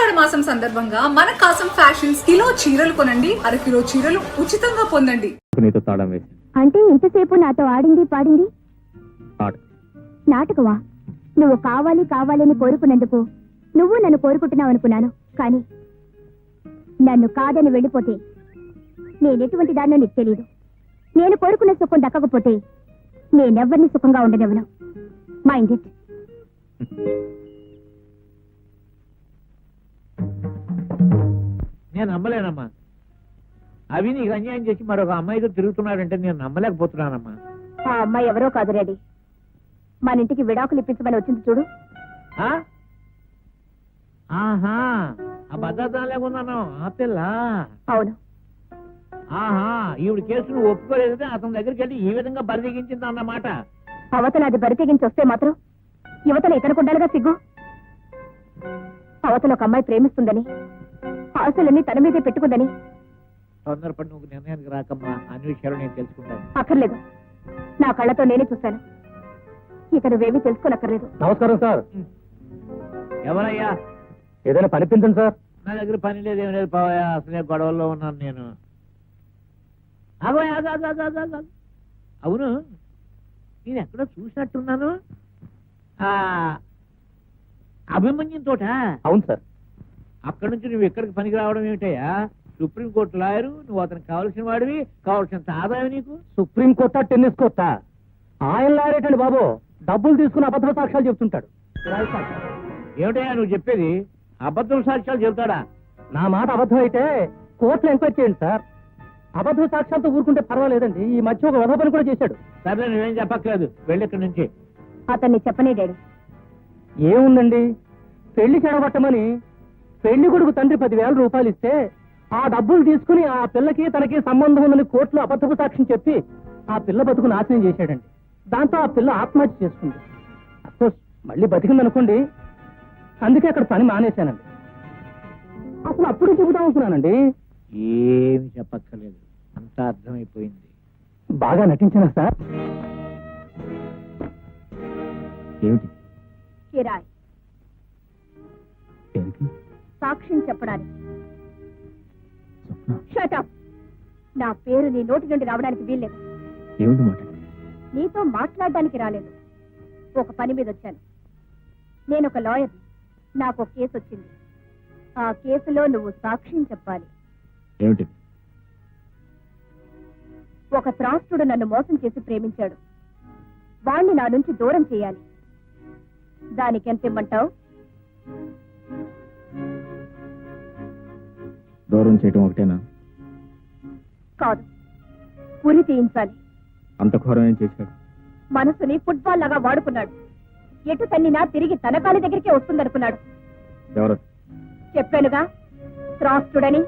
ఆషాఢ మాసం సందర్భంగా మన కాసం ఫ్యాషన్స్ కిలో చీరలు కొనండి, అరకిలో చీరలు ఉచితంగా పొందండి. నీతో తాళం వేసి అంటే ఇంతసేపు నాతో ఆడింది పాడింది నాటకమా? నువ్వు కావాలి కావాలని కోరుకున్నందుకు నువ్వు నన్ను కోరుకుంటున్నావు అనుకున్నాను. కానీ నన్ను కాదని వెళ్ళిపోతే నేనెటువంటి దాన్నో నీకు తెలీదు. నేను కోరుకున్న సుఖం దక్కకపోతే నేనెవ్వరిని సుఖంగా ఉండనివ్వను. Mind it. నేను నమ్మలేనమ్మా. అవి నీకు అన్యాయం చేసి మరొక అమ్మాయితో తిరుగుతున్నాడంటే నేను నమ్మలేకపోతున్నానమ్మా. ఆ అమ్మాయి ఎవరో కాదు రెడీ. మన ఇంటికి విడాకులు ఇప్పించమని వచ్చింది చూడు. ఆహా, ఆ భద్రత లేకున్నాను ఆ పిల్ల. అవును. ఆహా, ఈవిడ కేసును ఒప్పుకోలేదంటే అతని దగ్గరికి వెళ్ళి ఈ విధంగా బరిదెగించింది అన్నమాట. అవతల అది బరి తెగించి వస్తే మాత్రం యువతల ఇతనుకుండాలిగా సిగ్గు. అవతల ఒక అమ్మాయి ప్రేమిస్తుందని, ఆశలన్నీ తన మీదే పెట్టుకుందని. తొందరపడి నువ్వు నిర్ణయానికి రాకమ్మా. అన్ని విషయాలు నేను తెలుసుకుంటాను. అక్కర్లేదు, నా కళ్ళతో నేనే చూశాను. ఇక నువ్వేమీ తెలుసుకోనక్కర్లేదు. నమస్కారం సార్. ఎవరయ్యా? ఏదైనా పనిపించండి సార్. నా దగ్గర పని లేదు, ఏం లేదు పావయ్యా. అసలే గొడవల్లో ఉన్నాను నేను. ఆగోయా, అవును, నేను ఎక్కడో చూసినట్టున్నాను. అభిమన్యం తోట. అవును సార్. అక్కడి నుంచి నువ్వు ఎక్కడికి పనికి రావడం ఏమిటయ్యా? సుప్రీంకోర్టు లాయరు, నువ్వు అతనికి కావలసిన వాడివి, కావలసినంత ఆదాయం నీకు. సుప్రీంకోర్టా టెన్నిస్ కోర్టా? ఆయన లారేటండి బాబు. డబ్బులు తీసుకుని అబద్ధ సాక్ష్యాలు చెప్తుంటాడు. ఏమిటయ్యా నువ్వు చెప్పేది? అబద్ధం సాక్ష్యాలు చెబుతాడా? నా మాట అబద్ధం అయితే కోర్టులో ఎంక్వైరీ చేయండి సార్. అబద్ధ సాక్ష్యాలతో ఊరుకుంటే పర్వాలేదండి. ఈ మధ్య ఒక వధ పని కూడా చేశాడు. సరే, నువ్వేం చెప్పక్కర్లేదు, వెళ్ళి ఇక్కడి నుంచి. అతన్ని చెప్పనే డాడీ. ఏముందండి, పెళ్లి చెడగొట్టమని పెళ్లి కొడుకు తండ్రి 10,000 రూపాయలు ఇస్తే ఆ డబ్బులు తీసుకుని ఆ పిల్లకి తనకి సంబంధం ఉందని కోర్టులో అబద్ధపు సాక్ష్యం చెప్పి ఆ పిల్ల బతుకు నాశనం చేశాడండి. దాంతో ఆ పిల్ల ఆత్మహత్య చేసుకుంది. అఫ్కోర్స్ మళ్ళీ బతికిందనుకోండి, అందుకే అక్కడ పని మానేశానండి. అసలు అప్పుడు చెబుదాం అనుకున్నానండి. ఏమి చెప్పక్కర్లేదు, అంతా అర్థమైపోయింది. బాగా నటించానా సార్? ఏమిటి? కిరాయ్ సాక్ష్యం చెప్పడానికి. Shut up. నా పేరు నీ నోటి నుండి రావడానికి వీల్లేదు. ఏమిటి మాట? నీతో మాట్లాడడానికి రాలేదు, ఒక పని మీద వచ్చాను. నేను ఒక లాయర్. నాకు ఒక కేసు వచ్చింది. ఆ కేసులో నువ్వు సాక్ష్యం చెప్పాలి. ఏమిటి? ఒక త్రాస్తుడు నన్ను మోసం చేసి ప్రేమించాడు. వాణ్ణి నా నుంచి దూరం చేయాలి. దానికి ఎంత ఇమ్మంటావు? దూరం చేయటం ఒకటేనా? కాదు, ఉరి తీయించాలి. అంత ఘోరం ఏం చేశాడు? మనసుని ఫుట్బాల్ లాగా వాడుకున్నాడు. ఎటు తన్నినా తిరిగి తన కాలి దగ్గరికే వస్తుందనుకున్నాడు. ఎవరు? చెప్పానుగా, త్రాస్తుడని.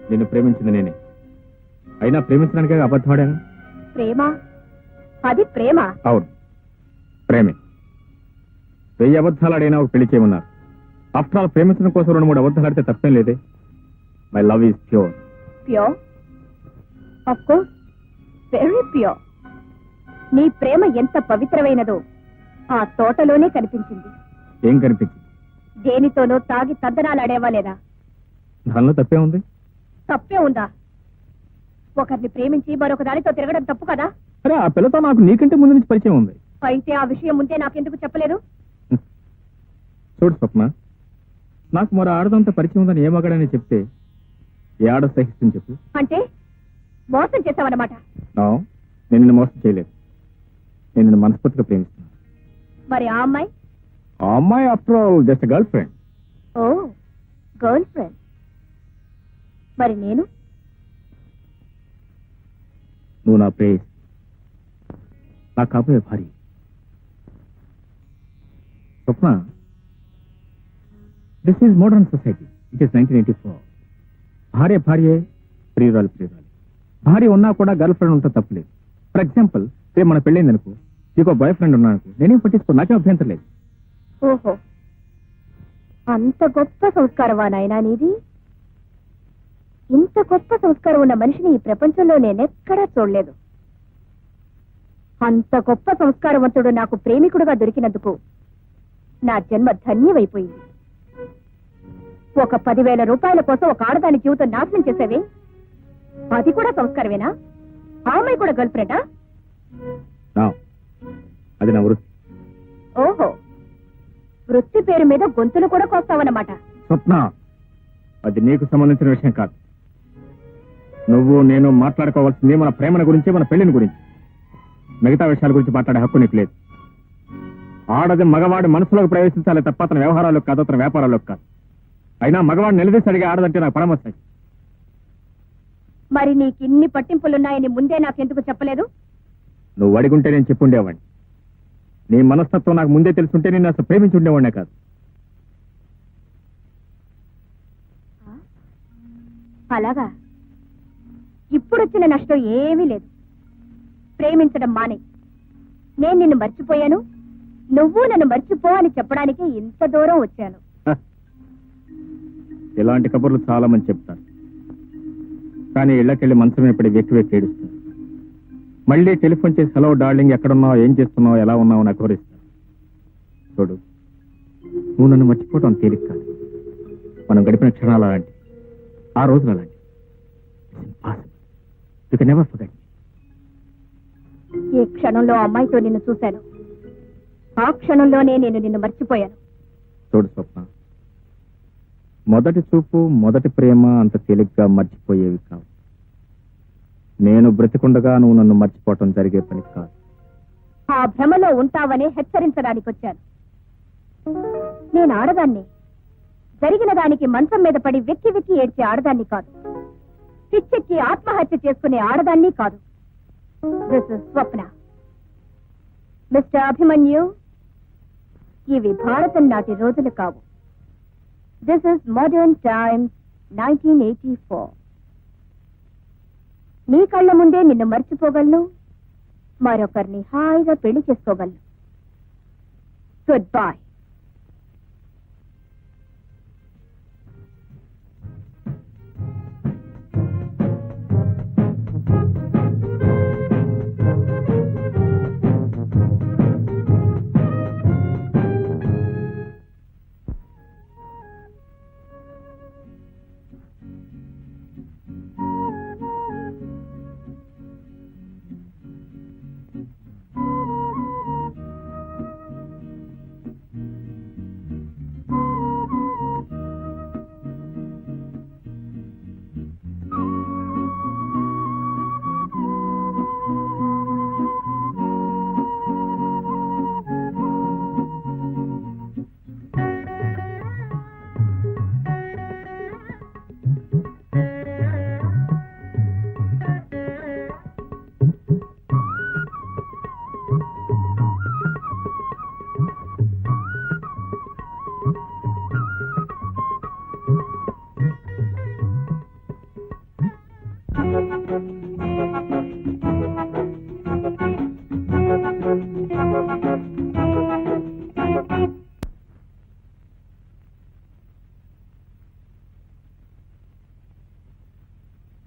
నిన్ను ప్రేమించింది నేనే. అయినా ప్రేమించడానికే అబద్ధమాడాను. ప్రేమ? అది ప్రేమ? అవును, ప్రేమే. 1000 అబద్ధాలు ఆడైనా ఒక పెళ్లి చేయమన్నారు. ఆఫ్టర్ ఆల్ ప్రేమించడం కోసం 2-3 అబద్ధాలు ఆడితే తప్పేం లేదే. My love is pure. Pure? Of course, very pure. నీ ప్రేమ ఎంత పవిత్రమైనదో ఆ తోటలోనే కనిపించింది. ఏం కనిపించింది? దేనితోనో తాగి తద్దనాలాడేవా లేదా? దానిలో తప్పే ఉంది. తప్పే ఉందా? ఒకరిని ప్రేమించి మరొక దానితో తిరగడం తప్పు కదా? అరే, ఆ పిల్లతో నాకు నీకంటే ముందు నుంచి పరిచయం ఉంది. అయితే ఆ విషయం ముందే నాకెందుకు చెప్పలేదు? చూడు స్వప్న, నాకు మరో ఆడదంతా పరిచయం ఉందని ఏ మగాడని చెప్తే ఏ ఆడ సహిస్తుంది చెప్పు? అంటే మోసం చేశావన్నమాట. నేను నిన్ను మోసం చేయలేదు. నేను నిన్ను మనస్ఫూర్తిగా ప్రేమిస్తున్నాను. మరి ఆ అమ్మాయి? ఆ అమ్మాయి after all just girlfriend. Oh, girlfriend. మరి నేను? నువ్వు నా ప్రేయస్, నా కాబోయే భార్య. Swapna, this is modern society. It is 1984. భార్య భార్యే, ప్రియురాలు ప్రియురాలు. భార్య ఉన్నా కూడా గర్ల్ ఫ్రెండ్ ఉంటే తప్పలేదు. ఫర్ ఎగ్జాంపుల్, రేపు మన పెళ్ళైంది అనుకో, నీకు బాయ్ ఫ్రెండ్ ఉన్నానుకో, నేనేం పట్టించుకో, నాకేం అభ్యంతరం లేదు. ఓహో, అంత గొప్ప సంస్కారమా నాయనా నీది? ఇంత గొప్ప సంస్కారం ఉన్న మనిషిని ఈ ప్రపంచంలో నేనెక్కడా చూడలేదు. అంత గొప్ప సంస్కారవంతుడు నాకు ప్రేమికుడుగా దొరికినందుకు నా జన్మ ధన్యమైపోయింది. ఒక 10,000 రూపాయల కోసం ఒక ఆడదాని జీవితం నాశనం చేసేవి అది కూడా సంస్కారమేనా? ఆ అమ్మాయి కూడా గర్ల్ ఫ్రెండా? నా అది నా వృత్తి. ఓహో, వృత్తి పేరు మీద గొంతులు కూడా కోస్తావన్నమాట. స్వప్న, అది నీకు సంబంధించిన విషయం కాదు. నువ్వు నేను మాట్లాడుకోవాల్సింది మన ప్రేమల గురించి, మన పెళ్లిని గురించి. మిగతా విషయాల గురించి మాట్లాడే హక్కు నీకు లేదు. ఆడది మగవాడి మనసులోకి ప్రవేశించాలి తప్ప అతని వ్యవహారాలకు కాదు, అతని వ్యాపారాలకు కాదు. అయినా మగవాడు నిలదీసి అడిగే ఆడదంటే నాకు పరమస్తాయి. మరి నీకు ఇన్ని పట్టింపులున్నాయని ముందే నాకెందుకు చెప్పలేదు? నువ్వు అడిగుంటే నేను చెప్పుండేవాడిని. నీ మనస్తత్వం నాకు ముందే తెలుసుంటే నేను అసలు ప్రేమించి ఉండేవాడినే కాదు. అలాగా? ఇప్పుడొచ్చిన నష్టం ఏమీ లేదు. ప్రేమించడం మానే. నేను నిన్ను మర్చిపోయాను, నువ్వు నన్ను మర్చిపో అని చెప్పడానికి ఇంత దూరం వచ్చాను. ఇలాంటి కబుర్లు చాలా మంది చెప్తారు, కానీ ఇళ్ళకెళ్ళి మంచం ఎప్పుడు వెక్కి ఏడుస్తారు. మళ్ళీ టెలిఫోన్ చేసి హలో డార్లింగ్ ఎక్కడున్నావు, ఏం చేస్తున్నావు, ఎలా ఉన్నావు నాకు కోరిస్తారు. చూడు, నువ్వు నన్ను మర్చిపోవటం తేలిక కాదు. మనం గడిపిన క్షణాలు అలాంటి, ఆ రోజులు అలాంటి. You can never forget. ఏ క్షణంలో అమ్మాయితో నిన్ను చూశాను, ఆ క్షణంలోనే నేను నిన్ను మర్చిపోయాను. చూడు స్వప్న, మొదటి చూపు, మొదటి ప్రేమ అంత తేలిగ్గా మర్చిపోయేవి కావు. నేను బ్రతికుండగా నువ్వు నన్ను మర్చిపోవటం జరిగే పని కాదు. ఆ భ్రమలో ఉంటావని హెచ్చరించడానికి వచ్చాను. నేను ఆడదాన్ని, జరిగిన దానికి మంచం మీద పడి వెక్కి వెక్కి ఏడ్చే ఆడదాన్ని కాదు. పిచ్చెక్కి ఆత్మహత్య చేసుకునే ఆడదాన్ని కాదు. This is Swapna. Mister Abhimanyu, ఇవి భారతం నాటి రోజులు కావు. This is modern times 1984. నీ కళ్ళ ముందే నిన్ను మర్చిపోగలను, మరొకరిని హాయిగా పెళ్లి చేసుకోగలను. Goodbye.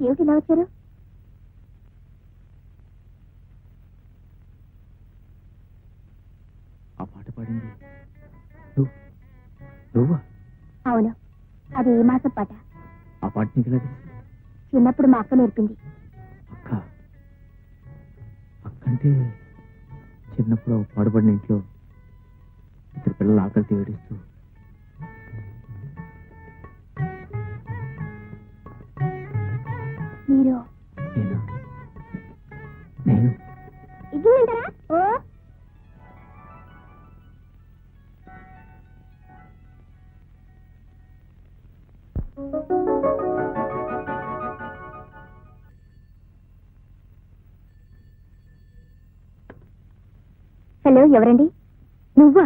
ఏమిటి ఇలా వచ్చారు? ఆ పాట పాడింది నువ్వా? అవును, అది ఏ మాసం పాట? ఆ పాట నీకు ఎలా తెలుసు? చిన్నప్పుడు మా అక్క నేర్పింది. అక్క? అక్కంటే చిన్నప్పుడు పాడుపడిన ఇంట్లో ఇద్దరు పిల్లలు ఆకలితో ఏడుస్తూ మీరు నేను ఇది వింటారా? ఓ హలో, ఎవరండి? నువ్వా?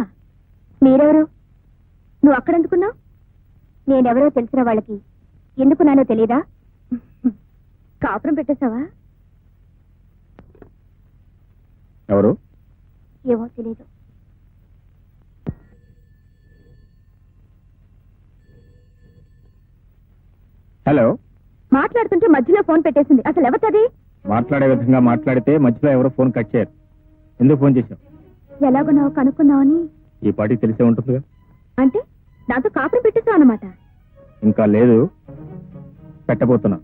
మీరెవరు? నువ్వు అక్కడెందుకున్నావు? నేనెవరో తెలిసిన వాళ్ళకి ఎందుకున్నానో తెలీదా? కాపురం పెట్టేశావా? ఎవరు? ఏమో తెలీదు. హలో. మాట్లాడుతుంటే మధ్యలో ఫోన్ పెట్టేసింది. అసలు ఎవరిది? మాట్లాడే విధంగా మాట్లాడితే మధ్యలో ఎవరో ఫోన్ కట్ చేయరు. ఎందుకు ఫోన్ చేశావు? ఎలాగున్నావు కనుక్కున్నావని. ఈ పాటికి తెలిసే ఉంటుందిగా. అంటే నాతో కాపురం పెట్టేశావు అన్నమాట. ఇంకా లేదు, పెట్టబోతున్నా.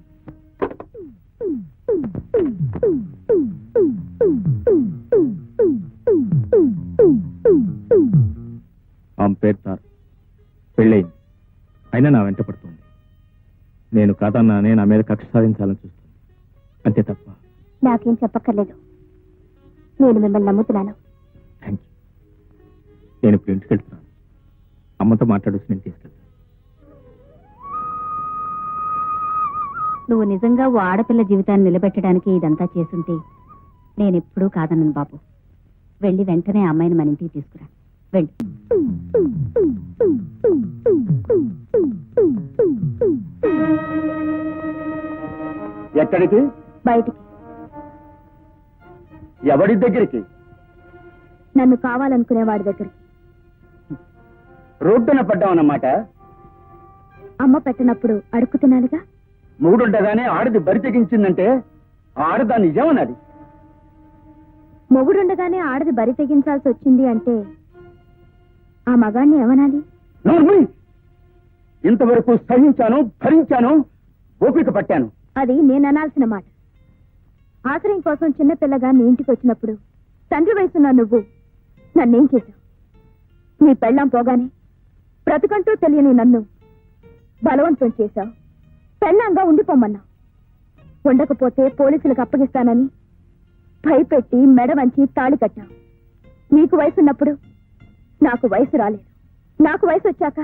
ఆమె పేరు తారు. పెళ్ళయింది, అయినా నా వెంట పడుతుంది. నేను కాదన్నానే నా మీద కక్ష సాధించాలని చూస్తుంది, అంతే తప్ప. నాకేం చెప్పక్కర్లేదు, నేను మిమ్మల్ని నమ్ముతున్నాను. Thank you. నేను ఇప్పుడు ఇంటికి వెళ్తున్నాను. అమ్మతో మాట్లాడొచ్చి నేను తీసుకెళ్తాను. నువ్వు నిజంగా ఓ ఆడపిల్ల జీవితాన్ని నిలబెట్టడానికి ఇదంతా చేసుంటే నేనెప్పుడూ కాదన్నాను బాబు. వెళ్ళి వెంటనే ఆ అమ్మాయిని మన ఇంటికి తీసుకురా. వెళ్ళి. ఎక్కడికి? బయటికి. ఎవరి దగ్గరికి? నన్ను కావాలనుకునే వాడి దగ్గరికి. రోడ్డున పడ్డామన్నమాట. అమ్మ పెట్టినప్పుడు అడుక్కు తినాలిగా. మూడుండగానే ఆడది బరి తెగించిందంటే ఆడదా నిజమన్నది. మొగుడుండగానే ఆడది బరి తెగించాల్సి వచ్చింది అంటే ఆ మగాణ్ణి ఏమనాలి? నోర్మూయ్! ఇంతవరకు సహించాను, భరించాను, ఓపిక పట్టాను. అది నేను అనాల్సిన మాట. ఆశ్రయం కోసం చిన్నపిల్లగా నీ ఇంటికి వచ్చినప్పుడు తండ్రి వయసున్న నువ్వు నన్నేం చేశావు? నీ పెళ్ళాం పోగానే బ్రతుకంటూ తెలియని నన్ను బలవంతం చేశావు. పెళ్ళాంగా ఉండిపోమన్నావు. ఉండకపోతే పోలీసులకు అప్పగిస్తానని భయపెట్టి మెడ వంచి తాళి కట్టావు. నీకు వయసున్నప్పుడు నాకు వయసు రాలేదు. నాకు వయసు వచ్చాక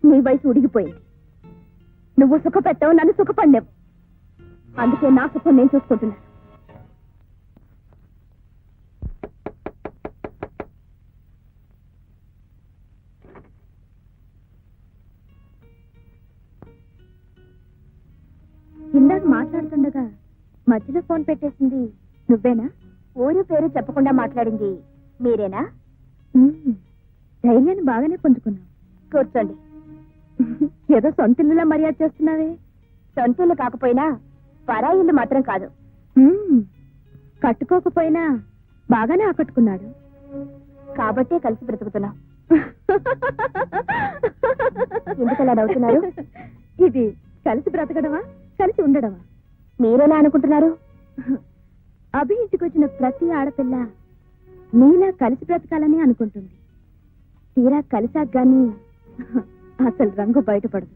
నీ వయసు ఉడిగిపోయింది. నువ్వు సుఖపెట్టావు, నన్ను సుఖపడినావు. అందుకే నా సుఖం నేను చూసుకుంటున్నాను. ఇందాక మాట్లాడుతుండగా మధ్యలో ఫోన్ పెట్టేసింది నువ్వేనా? ఊరు పేరు చెప్పకుండా మాట్లాడింది మీరేనా? ధైర్యాన్ని బాగానే పుంజుకున్నావు. కూర్చోండి. ఏదో సొంతిల్లులా మర్యాద చేస్తున్నావే. సొంతిల్లు కాకపోయినా పరాయిల్లు మాత్రం కాదు. కట్టుకోకపోయినా బాగానే ఆకట్టుకున్నాడు కాబట్టే కలిసి బ్రతుకుతున్నాం. ఎందుకలా నవ్వుతున్నారు? ఇది కలిసి బ్రతకడమా, కలిసి ఉండడమా? మీరెలా అనుకుంటున్నారు? అభి ఇంటికి వచ్చిన ప్రతి ఆడపిల్ల నీలా కలిసి బ్రతకాలని అనుకుంటుంది. తీరా కలిసాక గాని అసలు రంగు బయటపడదు.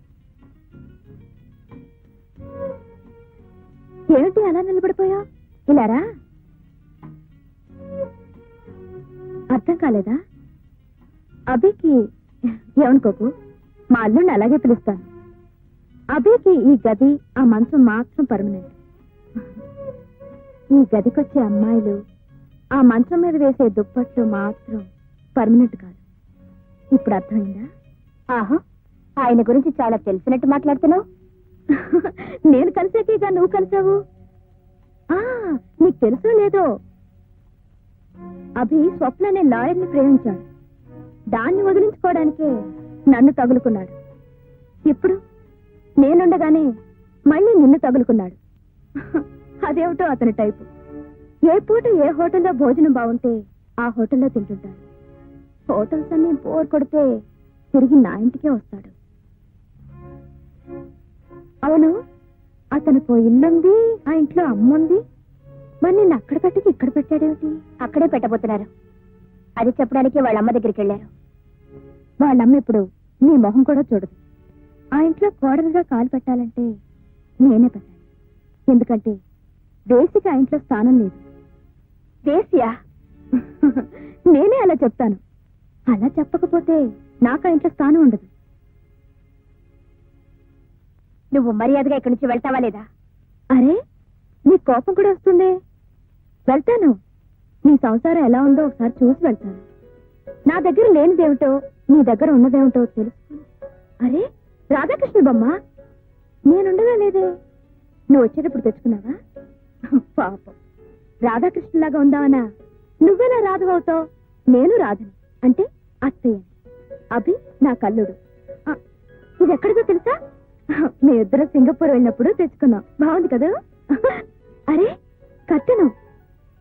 ఏమిటి అలా నిలబడిపోయా? ఇలారా? అర్థం కాలేదా? అభికి ఏమనుకోకు, మా అల్లుడిని అలాగే పిలుస్తాను. అభికి ఈ గది, ఆ మంచం మాత్రం పర్మనెంట్. ఈ గదికొచ్చే అమ్మాయిలు, ఆ మంచం మీద వేసే దుప్పట్లు మాత్రం పర్మనెంట్ కాదు. ఇప్పుడు అర్థమైందా? ఆహా, ఆయన గురించి చాలా తెలిసినట్టు మాట్లాడుతున్నావు. నేను కలిసాకేగా నువ్వు కలిసావు. నీకు తెలుసో లేదో, అభి స్వప్న అనే లాయర్ని ప్రేమించాడు. దాన్ని వదిలించుకోవడానికే నన్ను తగులుకున్నాడు. ఇప్పుడు నేనుండగానే మళ్ళీ నిన్ను తగులుకున్నాడు. అదేమిటో అతని టైపు. ఏ పూట ఏ హోటల్లో భోజనం బాగుంటే ఆ హోటల్లో తింటుంటాడు. హోటల్స్ అన్ని బోర్ కొడితే తిరిగి నా ఇంటికే వస్తాడు. అవును, అతనికి ఇల్లుంది, ఆ ఇంట్లో అమ్ముంది. మరి నిన్ను అక్కడ పెట్టకి ఇక్కడ పెట్టాడేమిటి? అక్కడే పెట్టబోతున్నారు. అది చెప్పడానికి వాళ్ళమ్మ దగ్గరికి వెళ్ళారు. వాళ్ళమ్మ ఇప్పుడు నీ మొహం కూడా చూడదు. ఆ ఇంట్లో కోడలుగా కాలు పెట్టాలంటే నేనే పెట్టాలి. ఎందుకంటే దేశికి ఆ ఇంట్లో స్థానం లేదు. దేశియా? నేనే అలా చెప్తాను. అలా చెప్పకపోతే నాకు ఆ ఇంట్లో స్థానం ఉండదు. నువ్వు మర్యాదగా ఇక్కడి నుంచి వెళ్తావా లేదా? అరే, నీ కోపం కూడా వస్తుందే. వెళ్తాను. నీ సంసారం ఎలా ఉందో ఒకసారి చూసి వెళ్తాను. నా దగ్గర లేనిదేమిటో నీ దగ్గర ఉన్నదేమిటో తెలుసు. అరే, రాధాకృష్ణ బొమ్మ నేనుండగా లేదే. నువ్వు వచ్చేటప్పుడు తెచ్చుకున్నావా? పాపం, రాధాకృష్ణలాగా ఉందావనా? నువ్వెలా రాధవవుతావు? నేను రాధని అంటే అత్తయ్య. అభి నా కల్లుడు. ఇది ఎక్కడిదో తెలుసా? మీ ఇద్దరు సింగపూర్ వెళ్ళినప్పుడు తెచ్చుకున్నాం. బాగుంది కదా? అరే, కట్టెను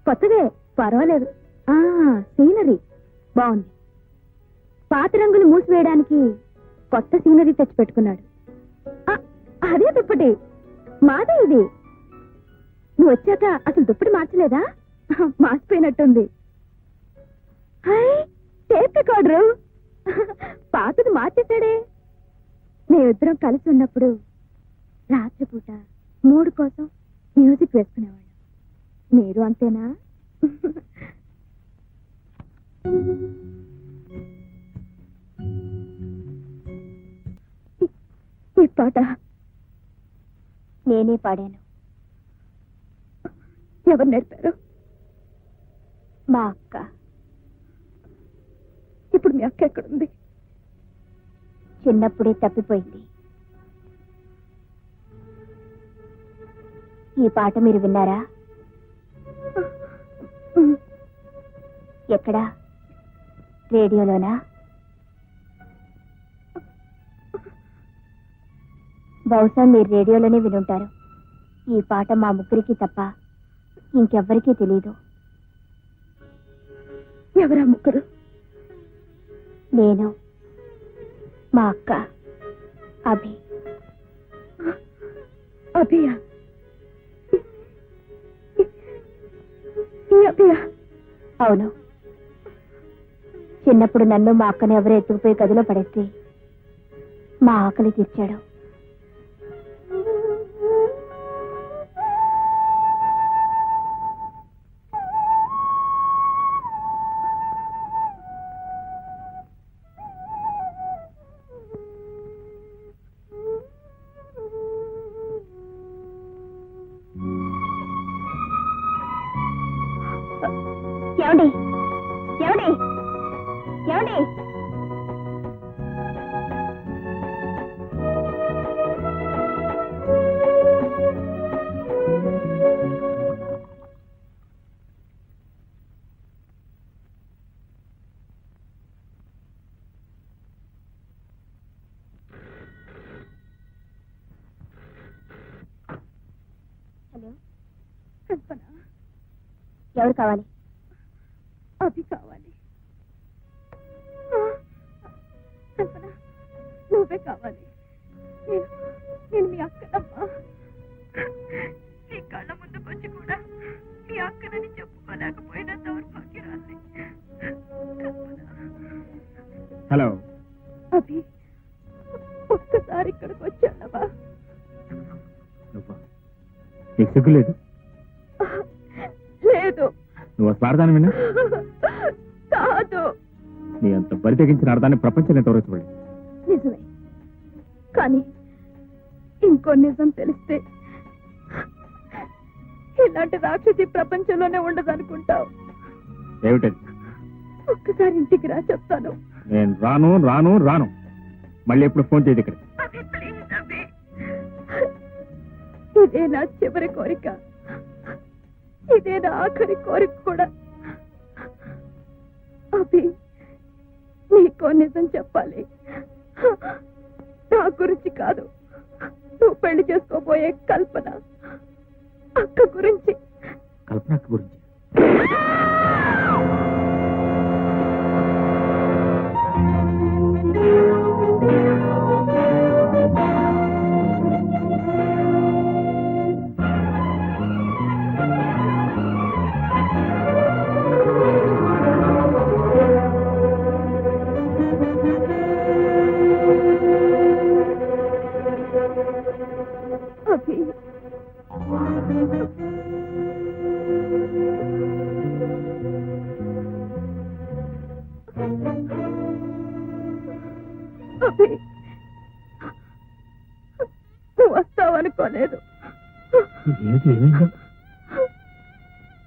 కొత్తదే, పర్వాలేదు. సీనరీ బాగుంది. పాత రంగులు మూసివేయడానికి కొత్త సీనరీ తెచ్చిపెట్టుకున్నాడు. అదే దుప్పటి, మాదే ఇది. నువ్వు వచ్చాక అసలు దుప్పటి మార్చలేదా? మార్చిపోయినట్టుంది. టేప్ రికార్డరు పాతది మార్చేశాడే. మేమిద్దరం కలిసి ఉన్నప్పుడు రాత్రిపూట మూడు కోసం మ్యూజిక్ వేసుకునేవాళ్ళం. మీరు అంతేనా? ఈ పాట నేనే పాడాను. ఎవరు నేర్పారు? మా అక్క. ఇప్పుడు మీ అక్క ఎక్కడుంది? చిన్నప్పుడే తప్పిపోయింది. ఈ పాట మీరు విన్నారా? ఎక్కడా? రేడియోలోనా? బహుశా మీరు రేడియోలోనే వినుంటారు. ఈ పాట మా ముగ్గురికి తప్ప ఇంకెవ్వరికీ తెలీదు. ఎవరా ముగ్గురు? నేను, మా అక్క, అభి. అభియా? అభియా? అవును. చిన్నప్పుడు నన్ను మా అక్కని ఎవరో ఎత్తుకుపోయి గదిలో పడేసి మా ఆకలి తీర్చాడు. ఏమండి? ఏమండి? ఏమండి? హలో, కల్పన. ఎవరు కావాలి? అభి కావాలి. కల్పన, నువ్వే కావాలి. నేను మీ అక్కనమ్మా. నీ కళ్ళ ముందుకు వచ్చి కూడా మీ అక్కనని చెప్పుకోలేకపోయినా దౌర్భాగ్యరాలి. హలో అభి, ఒక్కసారి ఇక్కడికి వచ్చానవా? నీకు సిగ్గులేదు? లేదు. నువ్వు స్వార్థానమేనా? కాదు. నీ అంత బరి తెగించిన అర్థాన్ని ప్రపంచం ఎంతవరకు చూడలేదు. నిజమే, కానీ ఇంకో నిజం తెలిస్తే ఇలాంటి రాక్షసి ప్రపంచంలోనే ఉండదనుకుంటావు. ఏమిటది? ఒక్కసారి ఇంటికి రా, చెప్తాను. నేను రాను రాను రాను. మళ్ళీ ఎప్పుడు ఫోన్ చేయదు ఇక్కడ. ఇదే నా చివరి కోరిక, ఇదే నా ఆఖరి కోరిక కూడా. అభి, నీకో నిజం చెప్పాలి. నా గురించి కాదు, నువ్వు పెళ్లి చేసుకోబోయే కల్పన అక్క గురించి. కల్పన అక్క గురించి? అభి, అభి, నువ్వు వస్తావనుకోలేదు.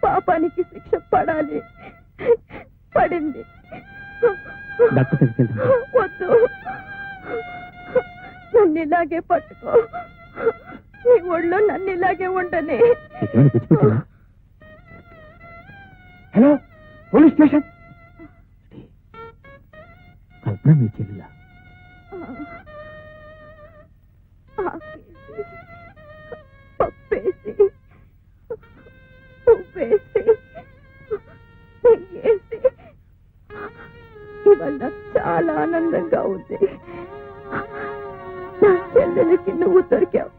పాపానికి శిక్ష పడాలి, పడింది. వద్దు, నన్ను ఇలాగే పట్టుకో. నీ ఒళ్ళో నన్ను ఇలాగే ఉండని. Hello, police station. కల్పన మీ చెల్లిలా? పప్పేసి, ఉప్పేసి, నెయ్యేసి, ఇవాళ నాకు చాలా ఆనందంగా ఉంది. నా చెల్లి చెల్లెలకి నువ్వు దొరికావు.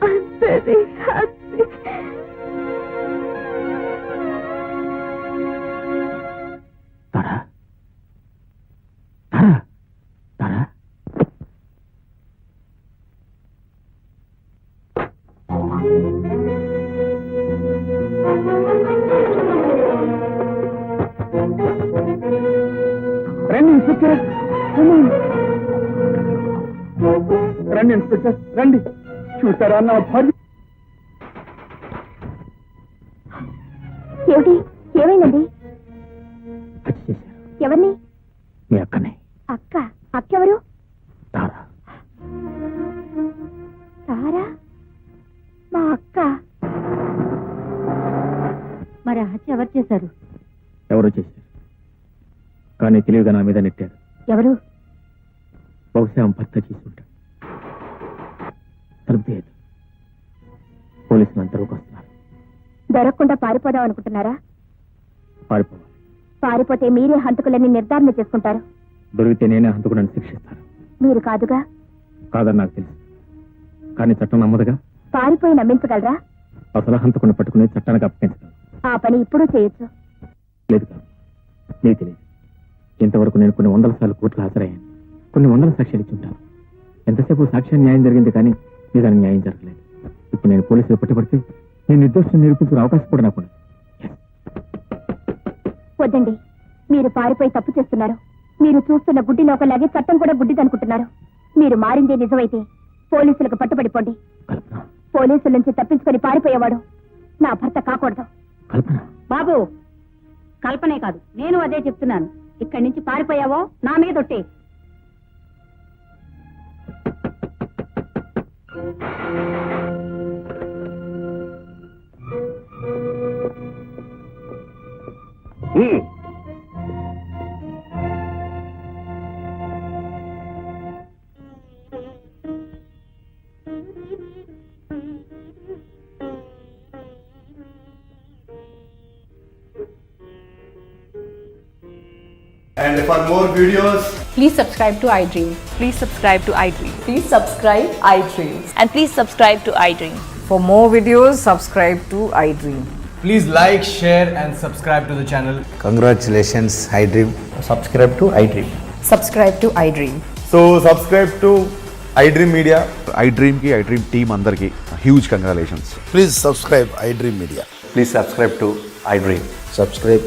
I'm very happy. తారా తారా తారా రండి ఇన్స్పెక్టర్, రండి ఇన్స్పెక్టర్ రండి. చూసారా నా భార్య? ఏమిటి, ఏమైందండి? హత్య చేశారు. ఎవరిని? మీ అక్కనే. అక్క? అక్కెవరు? తారా. తారా? మా అక్క? మరి ఆ హత్య ఎవరు చేశారు? ఎవరో చేశారు, కానీ తెలివిగా నా మీద నెట్టారు. ఎవరు? బహుశా ఆమె భర్త చేసి ఉంటాడు. తలుపు తీయదు. పోలీసులు అంతలోకి వస్తున్నారు. దొరకకుండా పారిపోదాం అనుకుంటున్నారా? పారిపోవాలి. పారిపోతే మీరే హంతకులని నిర్ధారణ చేసుకుంటారు. దొరికితే నేనే హంతకుడని శిక్షిస్తాను. మీరు కాదుగా? కాదని నాకు తెలుసు, కానీ చట్టం నమ్మదుగా. పారిపోయి నమ్మించగలరా? అసలు హంతకుని పట్టుకుని చట్టానికి అప్పగించగలను. ఆ పని ఇప్పుడు చేయొచ్చు. లేదు కాదు, నీకు తెలియదు. ఇంతవరకు నేను కొన్ని వందల సార్లు కోర్టులో హాజరయ్యాను. కొన్ని వందల సాక్ష్యాలు ఇచ్చుంటాను. ఎంతసేపు సాక్ష్యం న్యాయం జరిగింది, కానీ నిజానికి న్యాయం జరగలేదు. ఇప్పుడు నేను పోలీసులు పట్టుబడితే నేను నిర్దోషం నిరూపించుకునే అవకాశం కూడా నాకు ఉండదు. వద్దండి, మీరు పారిపోయి తప్పు చేస్తున్నారు. మీరు చూస్తున్న గుడ్డి లోకలాగే చట్టం కూడా గుడ్డిదనుకుంటున్నారు. మీరు మారిందే నిజమైతే పోలీసులకు పట్టుబడిపోండి. కల్పన, పోలీసుల నుంచి తప్పించుకొని పారిపోయేవాడు నా భర్త కాకూడదు. కల్పన. బాబు, కల్పనే కాదు, నేను అదే చెప్తున్నాను. ఇక్కడి నుంచి పారిపోయావో నా మీద ఒట్టే. And for more videos, Please subscribe to iDream. Please subscribe to iDream. Please subscribe iDream. And please subscribe to iDream. For more videos, subscribe to iDream. please like, share and subscribe to the channel. Congratulations, iDream. Subscribe to iDream. Subscribe to iDream. So subscribe to iDream Media. iDream की iDream team अंदर की huge congratulations. Please subscribe iDream Media. Please subscribe to iDream. Subscribe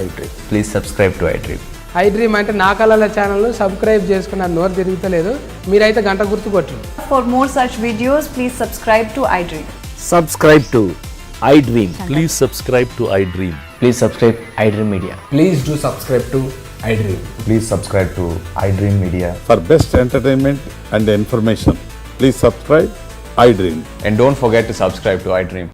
iDream. Please subscribe to iDream. iDream అంటే నా కళల channel subscribe చేసుకున్న నోరు తిరుగుతలేదు. మీరైతే గంట గుర్తు కొట్టు. For more such videos, please subscribe to iDream. Subscribe to iDream. Please subscribe to iDream. Please subscribe iDream Media. Please do subscribe to iDream. Please subscribe to iDream Media. For best entertainment and information, please subscribe iDream. And don't forget to subscribe to iDream.